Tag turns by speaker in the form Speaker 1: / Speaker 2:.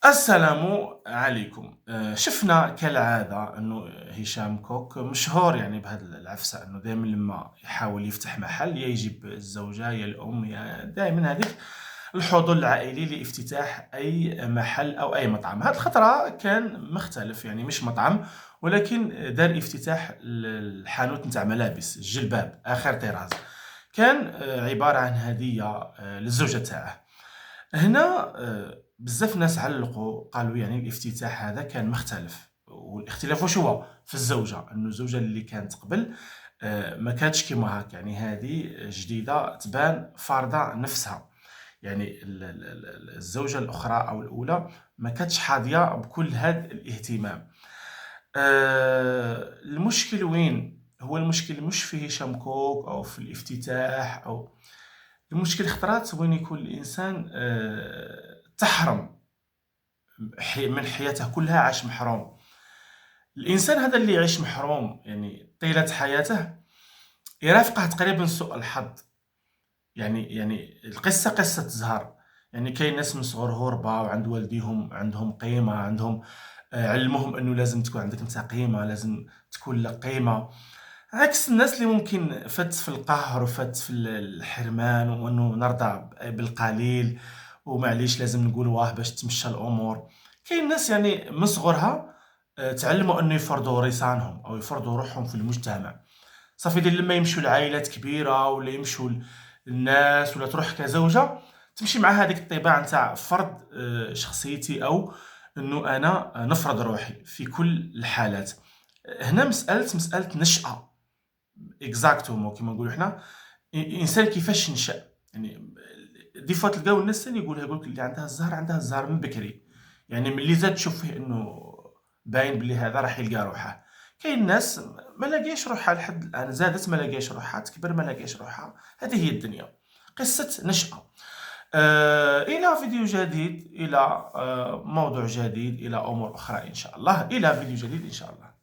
Speaker 1: السلام عليكم. شفنا كالعادة أنه هشام كوك مشهور يعني بهذا العفسة، أنه دائما لما يحاول يفتح محل يا يجيب الزوجة يا الأم يا دائما هذيك الحضور العائلي لافتتاح أي محل أو أي مطعم. هذه الخطرة كان مختلف، يعني مش مطعم ولكن دار افتتاح الحانوت نتاع ملابس الجلباب آخر طراز. كان عبارة عن هدية للزوجة تاعه. هنا بزاف ناس علّقوا قالوا يعني الافتتاح هذا كان مختلف، والاختلاف واش هو؟ في الزوجة، إنه الزوجة اللي كانت قبل ما كانتش كيما هاك، يعني هذه جديدة تبان فارضة نفسها، يعني الزوجة الأخرى أو الأولى ما كانتش حاظية بكل هاد الاهتمام. المشكل وين؟ هو المشكل مش في هشام كوك أو في الافتتاح أو المشكل خطرات وين يكون الإنسان تحرم من حياته كلها عاش محروم. الإنسان هذا اللي يعيش محروم يعني طيلة حياته يرافقه تقريبا سوء الحظ. يعني القصة قصة زهر، يعني كاين ناس من صغرهم رباو عند والديهم عندهم قيمة، عندهم علموهم أنه لازم تكون عندك نتا قيمة، لازم تكون لك قيمة، عكس الناس اللي ممكن فات في القهر وفات في الحرمان وانه نرضى بالقليل ومعليش لازم نقول واه باش تمشى الامور. كاين ناس يعني من صغرها تعلموا انه يفرضوا رصانهم او يفرضوا روحهم في المجتمع. صافي دير لما يمشوا لعائلات كبيره ولا يمشوا للناس ولا تروح كزوجه تمشي مع هذيك الطباع نتاع فرض شخصيتي او انه انا نفرض روحي في كل الحالات. هنا مسألة نشأة اكزاكتومون كيما نقولوا حنا. انسان كيفاش نشا، يعني دي فوا تلقاو الناس ثاني يقول لك اللي عندها الزهر من بكري، يعني ملي زاد تشوف فيه انه باين بلي هذا راح يلقى روحه. كاين ناس ما لاقيش روحها لحد الان، زادت ما لاقيش روحها، تكبر ما لاقيش روحها. هذه هي الدنيا، قصة نشأة. إلى فيديو جديد، إلى موضوع جديد، إلى أمور أخرى إن شاء الله، إلى فيديو جديد إن شاء الله.